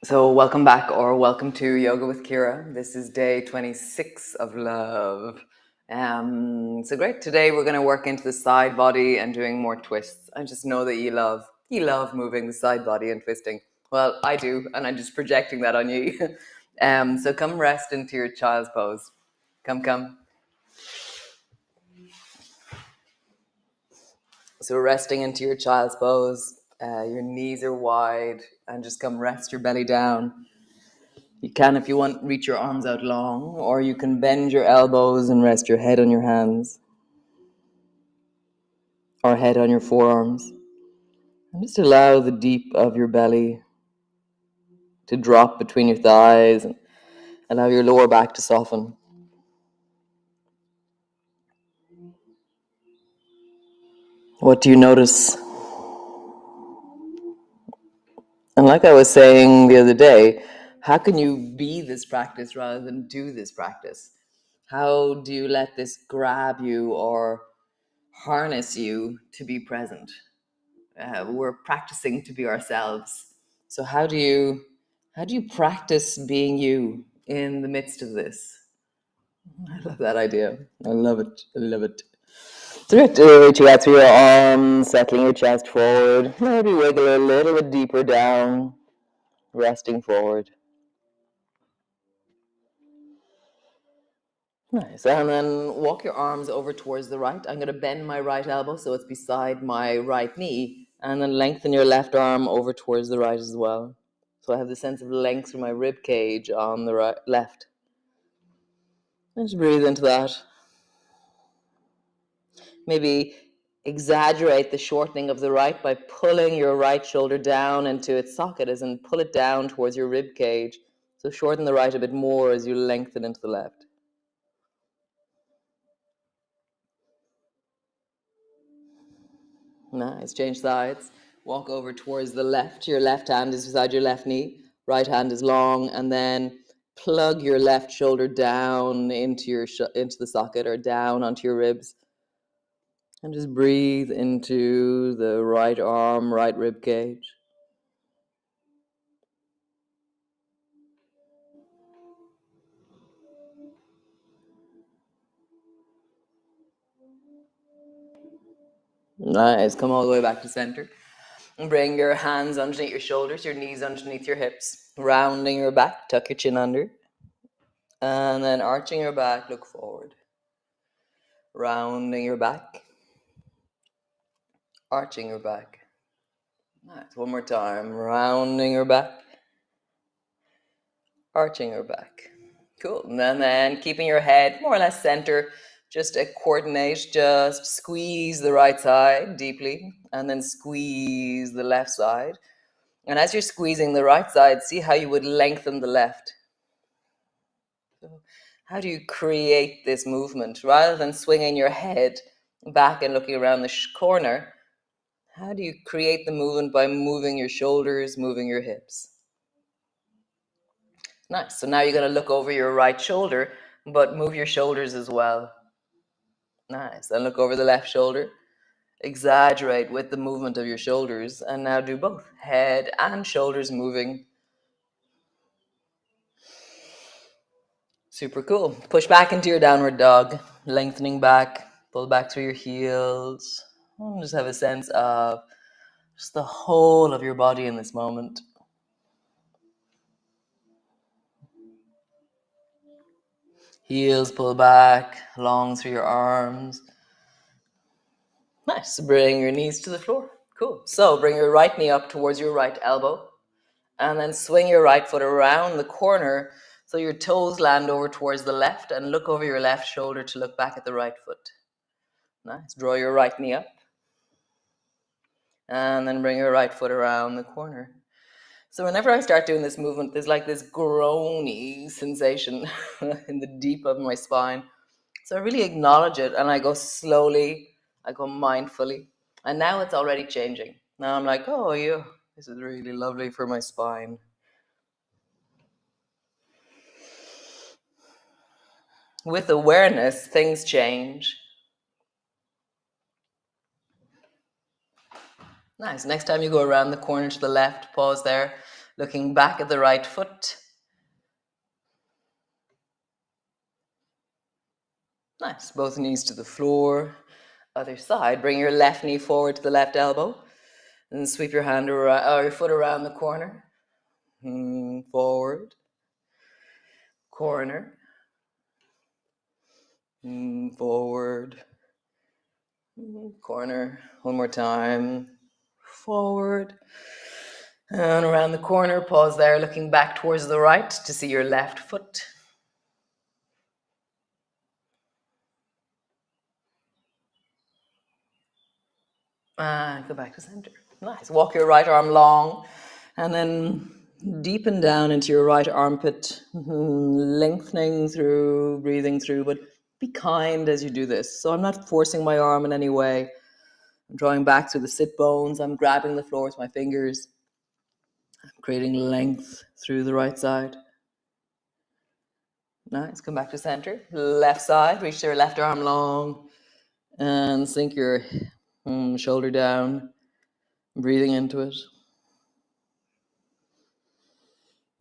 So welcome back, or welcome to Yoga with Ciara. This is day 26 of love. So great. Today we're going to work into the side body and doing more twists. I just know that you love moving the side body and twisting. Well, I do, and I'm just projecting that on you. So come rest into your child's pose. Come. So resting into your child's pose. Your knees are wide, and just come rest your belly down. You can, if you want, reach your arms out long, or you can bend your elbows and rest your head on your hands, or head on your forearms. And just allow the deep of your belly to drop between your thighs, and allow your lower back to soften. What do you notice? And like I was saying the other day, how can you be this practice rather than do this practice? How do you let this grab you or harness you to be present? We're practicing to be ourselves. So how do you practice being you in the midst of this? I love that idea. I love it. So reaching out through your arms, settling your chest forward. Maybe wiggle a little bit deeper down, resting forward. Nice. And then walk your arms over towards the right. I'm going to bend my right elbow so it's beside my right knee. And then lengthen your left arm over towards the right as well. So I have the sense of length through my rib cage on the right, left. And just breathe into that. Maybe exaggerate the shortening of the right by pulling your right shoulder down into its socket, as in pull it down towards your rib cage. So shorten the right a bit more as you lengthen into the left. Nice. Change sides. Walk over towards the left. Your left hand is beside your left knee. Right hand is long, and then plug your left shoulder down into into the socket, or down onto your ribs. And just breathe into the right arm, right rib cage. Nice. Come all the way back to center. And bring your hands underneath your shoulders, your knees underneath your hips. Rounding your back, tuck your chin under. And then arching your back, look forward. Rounding your back. Arching your back. Nice. One more time. Rounding your back. Arching your back. Cool. And then keeping your head more or less center. Just coordinate. Just squeeze the right side deeply. And then squeeze the left side. And as you're squeezing the right side, see how you would lengthen the left. So how do you create this movement? Rather than swinging your head back and looking around the corner, how do you create the movement by moving your shoulders, moving your hips? Nice. So now you're going to look over your right shoulder, but move your shoulders as well. Nice. And look over the left shoulder. Exaggerate with the movement of your shoulders. And now do both. Head and shoulders moving. Super cool. Push back into your downward dog. Lengthening back. Pull back through your heels. And just have a sense of just the whole of your body in this moment. Heels pull back, long through your arms. Nice. Bring your knees to the floor. Cool. So bring your right knee up towards your right elbow. And then swing your right foot around the corner so your toes land over towards the left, and look over your left shoulder to look back at the right foot. Nice. Draw your right knee up. And then bring your right foot around the corner. So whenever I start doing this movement, there's like this groany sensation in the deep of my spine. So I really acknowledge it and I go slowly, I go mindfully. And now it's already changing. Now I'm like, oh, yeah, this is really lovely for my spine. With awareness, things change. Nice. Next time you go around the corner to the left, pause there, looking back at the right foot. Nice. Both knees to the floor. Other side. Bring your left knee forward to the left elbow. And sweep your hand or your foot around the corner. Forward. Corner. Forward. Corner. One more time. Forward. And around the corner. Pause there, looking back towards the right to see your left foot. And go back to center. Nice. Walk your right arm long and then deepen down into your right armpit, lengthening through, breathing through, but be kind as you do this. So I'm not forcing my arm in any way. I'm drawing back through the sit bones. I'm grabbing the floor with my fingers. I'm creating length through the right side. Nice. Come back to center. Left side. Reach your left arm long and sink your shoulder down. Breathing into it.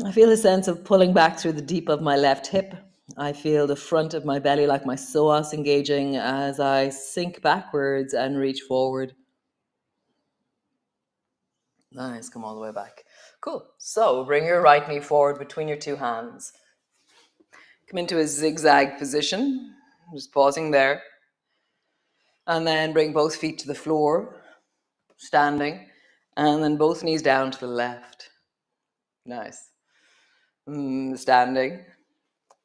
I feel a sense of pulling back through the deep of my left hip. I feel the front of my belly like my psoas engaging as I sink backwards and reach forward. Nice, come all the way back. Cool. So bring your right knee forward between your two hands. Come into a zigzag position, just pausing there. And then bring both feet to the floor, standing. And then both knees down to the left. Nice. Standing.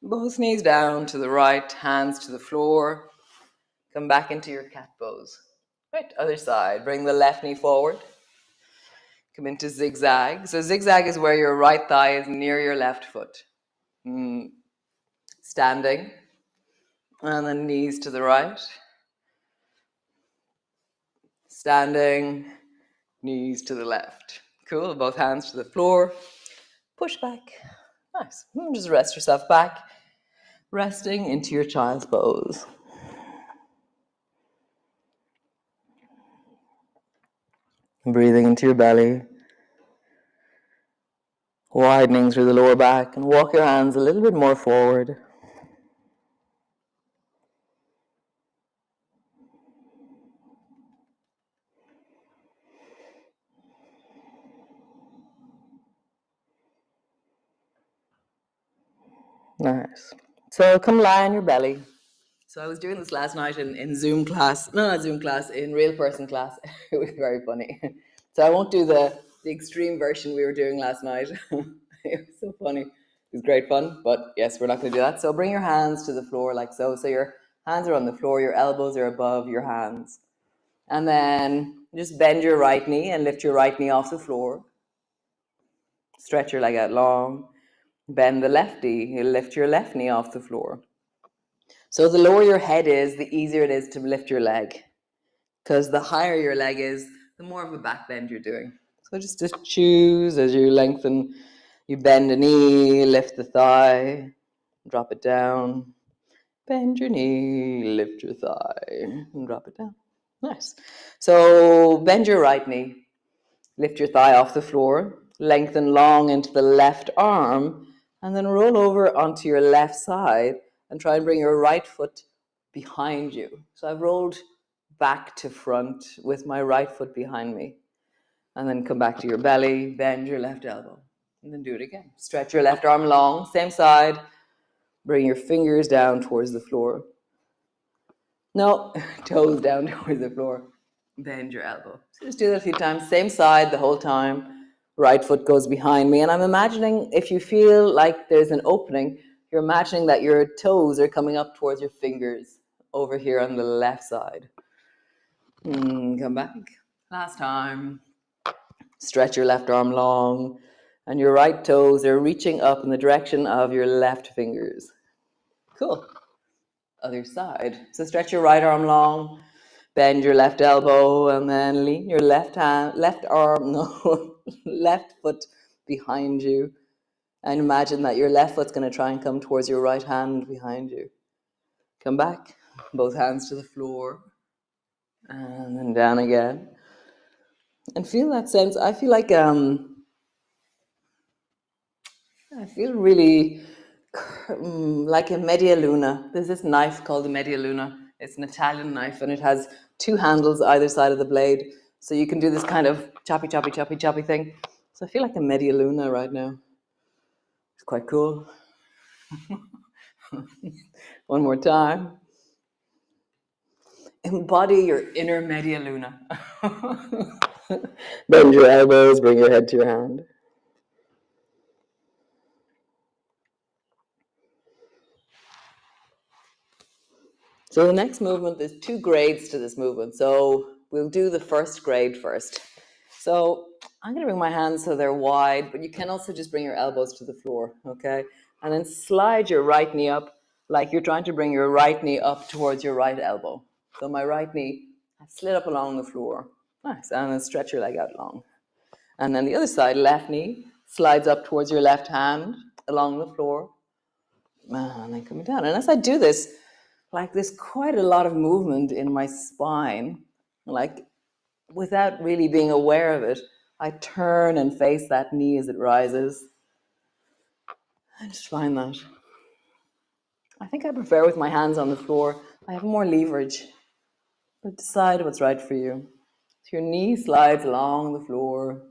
Both knees down to the right, hands to the floor. Come back into your cat pose. Right, other side. Bring the left knee forward. Come into zigzag. So zigzag is where your right thigh is near your left foot. Standing. And then knees to the right. Standing. Knees to the left. Cool. Both hands to the floor. Push back. Nice. Just rest yourself back. Resting into your child's pose. Breathing into your belly. Widening through the lower back, and walk your hands a little bit more forward. Nice. So come lie on your belly. So I was doing this last night in Zoom class. No, not Zoom class, in real person class. It was very funny. So I won't do the extreme version we were doing last night. It was so funny. It was great fun, but yes, we're not going to do that. So bring your hands to the floor like so. So your hands are on the floor, your elbows are above your hands. And then just bend your right knee and lift your right knee off the floor. Stretch your leg out long. Bend the left knee, lift your left knee off the floor. So the lower your head is, the easier it is to lift your leg. Because the higher your leg is, the more of a back bend you're doing. So just choose as you lengthen. You bend a knee, lift the thigh, drop it down. Bend your knee, lift your thigh, and drop it down. Nice. So bend your right knee. Lift your thigh off the floor, lengthen long into the left arm, and then roll over onto your left side and try and bring your right foot behind you. So I've rolled back to front with my right foot behind me. And then come back to your belly, bend your left elbow, and then do it again. Stretch your left arm long, same side. Bring your fingers down towards the floor. No, toes down towards the floor. Bend your elbow. So just do that a few times. Same side the whole time. Right foot goes behind me. And I'm imagining if you feel like there's an opening, you're imagining that your toes are coming up towards your fingers over here on the left side. Come back. Last time. Stretch your left arm long And your right toes are reaching up in the direction of your left fingers. Cool. Other side. So stretch your right arm long, bend your left elbow, and then lean your left arm, no, left foot behind you. And imagine that your left foot's going to try and come towards your right hand behind you. Come back, both hands to the floor, and then down again. And feel that sense. I feel really like a media luna. There's this knife called a media luna. It's an Italian knife, and it has two handles either side of the blade. So you can do this kind of choppy, choppy, choppy, choppy thing. So I feel like a media luna right now. It's quite cool. One more time. Embody your inner media luna. Bend your elbows, bring your head to your hand. So the next movement, there's 2 grades to this movement. So we'll do the first grade first. So I'm going to bring my hands so they're wide, but you can also just bring your elbows to the floor, okay? And then slide your right knee up like you're trying to bring your right knee up towards your right elbow. So my right knee slid up along the floor. Nice. And then stretch your leg out long. And then the other side, left knee slides up towards your left hand along the floor. And then coming down. And as I do this, like there's quite a lot of movement in my spine. Like without really being aware of it, I turn and face that knee as it rises. I just find that. I think I prefer with my hands on the floor. I have more leverage. But decide what's right for you. So your knee slides along the floor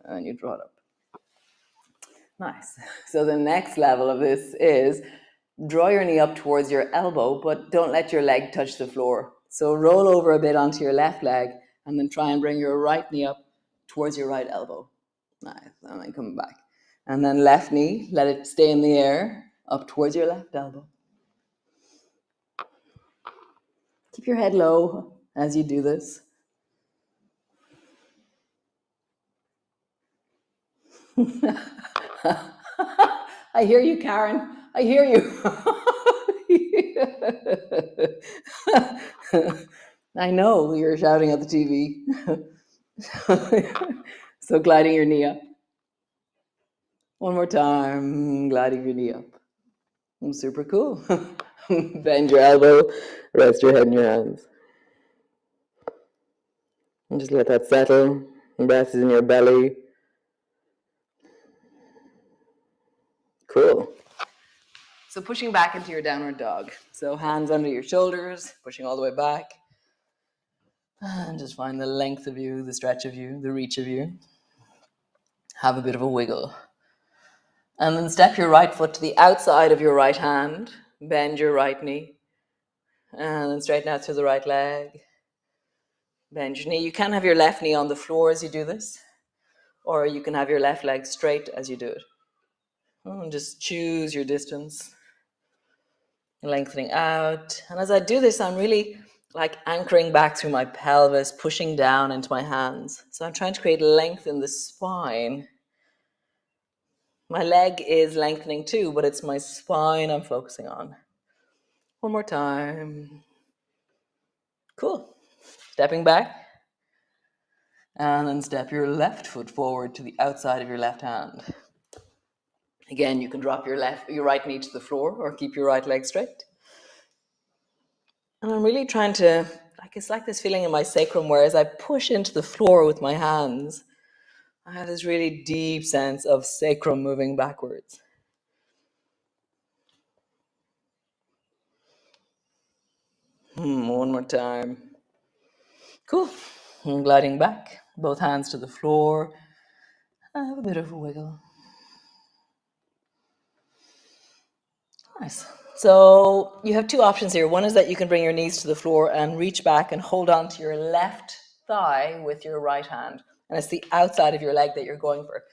and you draw it up. Nice. So the next level of this is draw your knee up towards your elbow, but don't let your leg touch the floor. So roll over a bit onto your left leg and then try and bring your right knee up towards your right elbow. Nice. And then come back. And then left knee, let it stay in the air up towards your left elbow. Keep your head low as you do this. I hear you, Karen. I hear you. I know you're shouting at the TV. So gliding your knee up. One more time, gliding your knee up. Super cool. Bend your elbow, rest your head in your hands. And just let that settle. Breath is in your belly. Cool. So pushing back into your downward dog. So hands under your shoulders, pushing all the way back. And just find the length of you, the stretch of you, the reach of you. Have a bit of a wiggle. And then step your right foot to the outside of your right hand. Bend your right knee. And then straighten out through the right leg. Bend your knee. You can have your left knee on the floor as you do this. Or you can have your left leg straight as you do it. And just choose your distance. Lengthening out. And as I do this, I'm really like anchoring back through my pelvis, pushing down into my hands. So I'm trying to create length in the spine. My leg is lengthening too, but it's my spine I'm focusing on. One more time. Cool. Stepping back. And then step your left foot forward to the outside of your left hand. Again, you can drop your right knee to the floor or keep your right leg straight. And I'm really trying to, it's like this feeling in my sacrum where as I push into the floor with my hands, I have this really deep sense of sacrum moving backwards. One more time. Cool. And gliding back, both hands to the floor. Have a bit of a wiggle. Nice. So you have 2 options here. One is that you can bring your knees to the floor and reach back and hold on to your left thigh with your right hand. And it's the outside of your leg that you're going for.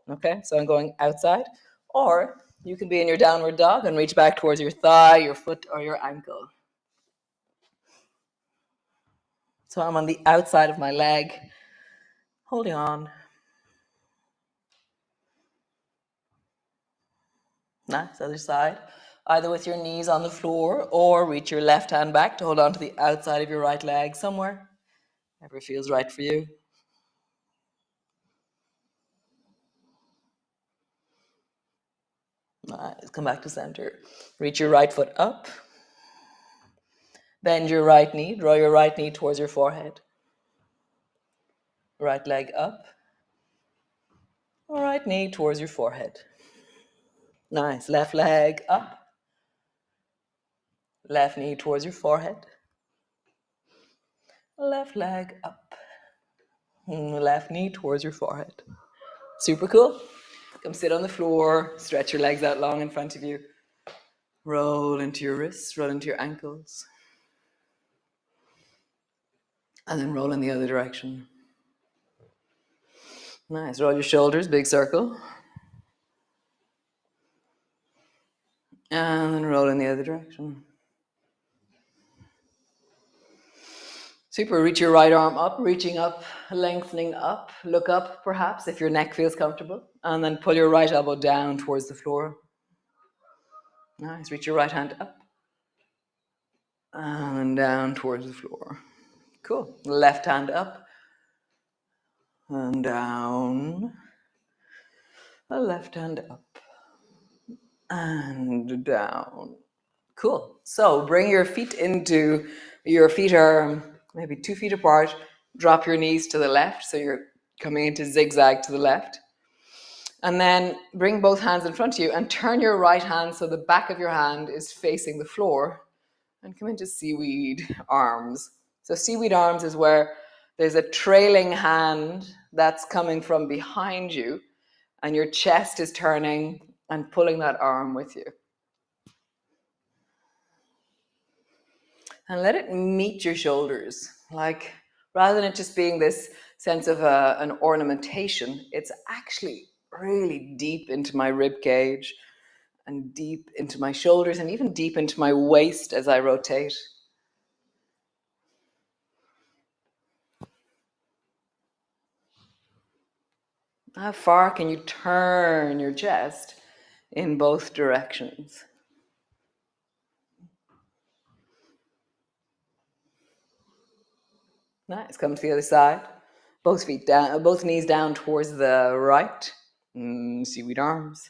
Okay, so I'm going outside. Or you can be in your downward dog and reach back towards your thigh, your foot, or your ankle. So I'm on the outside of my leg, holding on. Nice. Other side. Either with your knees on the floor or reach your left hand back to hold on to the outside of your right leg somewhere. Whatever feels right for you. Nice. Come back to center. Reach your right foot up. Bend your right knee. Draw your right knee towards your forehead. Right leg up. Right knee towards your forehead. Nice. Left leg up. Left knee towards your forehead. Left leg up. Left knee towards your forehead. Super cool. Come sit on the floor. Stretch your legs out long in front of you. Roll into your wrists. Roll into your ankles. And then roll in the other direction. Nice. Roll your shoulders. Big circle. And then roll in the other direction. Super. Reach your right arm up, reaching up, lengthening up. Look up, perhaps, if your neck feels comfortable. And then pull your right elbow down towards the floor. Nice. Reach your right hand up. And then down towards the floor. Cool. Left hand up. And down. The left hand up. And down. Cool. So bring your feet into, your feet are maybe 2 feet apart. Drop your knees to the left. So you're coming into zigzag to the left. And then bring both hands in front of you and turn your right hand so the back of your hand is facing the floor. And come into seaweed arms. So seaweed arms is where there's a trailing hand that's coming from behind you and your chest is turning and pulling that arm with you. And let it meet your shoulders. Like, rather than it just being this sense of an ornamentation, it's actually really deep into my rib cage and deep into my shoulders and even deep into my waist as I rotate. How far can you turn your chest in both directions? Nice. Come to the other side. Both feet down, both knees down towards the right. Seaweed arms.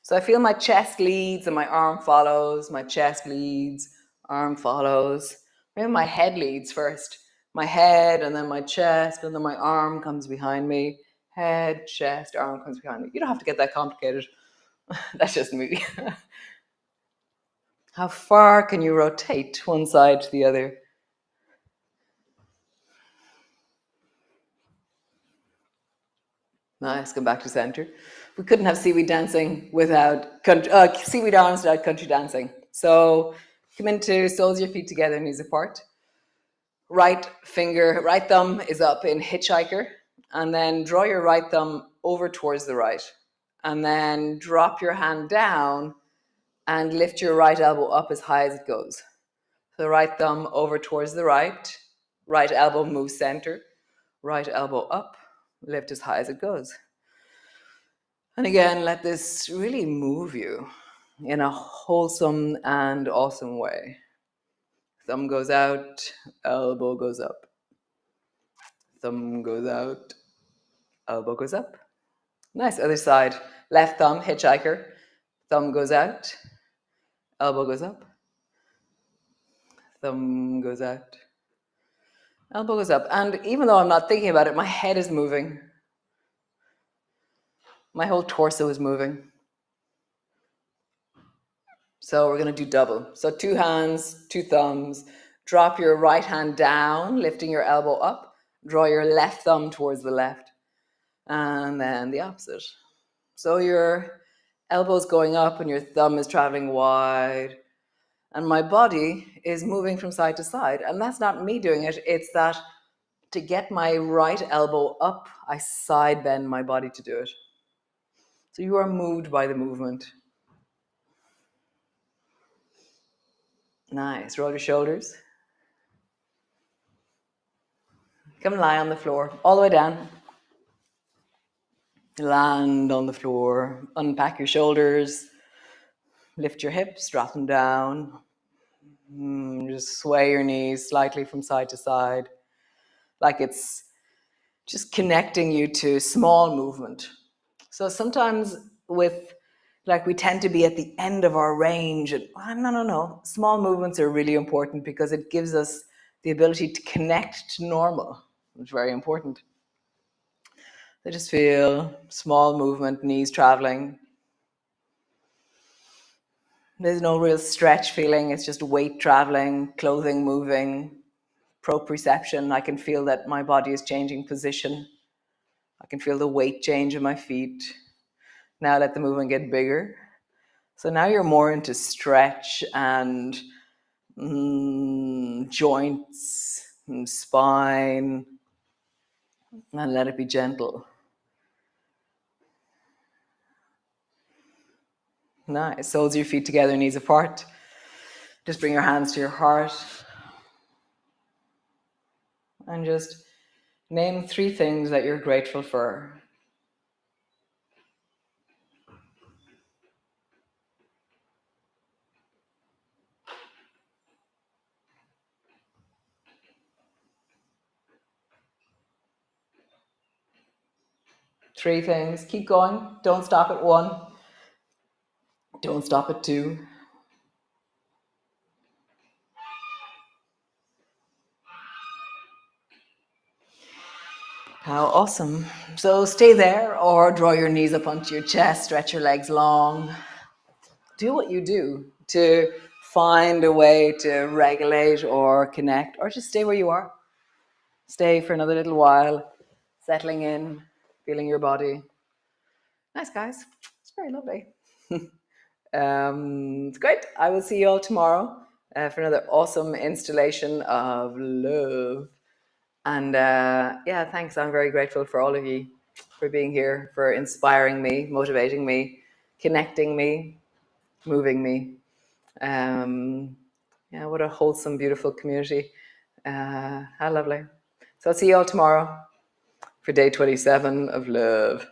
So I feel my chest leads and my arm follows. My chest leads, arm follows. Maybe my head leads first. My head and then my chest and then my arm comes behind me. Head, chest, arm comes behind me. You don't have to get that complicated. That's just me. How far can you rotate one side to the other? Nice, come back to center. We couldn't have seaweed dancing without seaweed arms without country dancing. So come into soles of your feet together, knees apart. Right finger, right thumb is up in hitchhiker, and then draw your right thumb over towards the right. And then drop your hand down and lift your right elbow up as high as it goes. So the right thumb over towards the right, right elbow moves center, right elbow up, lift as high as it goes. And again, let this really move you in a wholesome and awesome way. Thumb goes out, elbow goes up. Thumb goes out, elbow goes up. Nice. Other side. Left thumb, hitchhiker. Thumb goes out, elbow goes up. Thumb goes out, elbow goes up. And even though I'm not thinking about it, my head is moving. My whole torso is moving. So we're going to do double. So 2 hands, 2 thumbs. Drop your right hand down, lifting your elbow up. Draw your left thumb towards the left. And then the opposite. So your elbow's going up and your thumb is traveling wide. And my body is moving from side to side. And that's not me doing it. It's that to get my right elbow up, I side bend my body to do it. So you are moved by the movement. Nice. Roll your shoulders. Come lie on the floor, all the way down. Land on the floor, unpack your shoulders, lift your hips, drop them down. Just sway your knees slightly from side to side, like it's just connecting you to small movement. So sometimes we tend to be at the end of our range. And no. Small movements are really important because it gives us the ability to connect to normal. It's very important. So just feel small movement, knees traveling. There's no real stretch feeling. It's just weight traveling, clothing moving, proprioception. I can feel that my body is changing position. I can feel the weight change in my feet. Now let the movement get bigger. So now you're more into stretch and joints and spine, and let it be gentle. Nice. Soles of your feet together, knees apart. Just bring your hands to your heart. And just name 3 things that you're grateful for. Three things. Keep going. Don't stop at 1. Don't stop at 2. How awesome. So stay there or draw your knees up onto your chest, stretch your legs long. Do what you do to find a way to regulate or connect, or just stay where you are. Stay for another little while, settling in, feeling your body. Nice, guys. It's very lovely. It's great. I will see you all tomorrow for another awesome installation of love. And yeah, thanks. I'm very grateful for all of you for being here, for inspiring me, motivating me, connecting me, moving me. Yeah, what a wholesome, beautiful community. How lovely. So I'll see you all tomorrow for day 27 of love.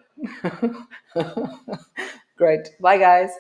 Great. Bye, guys.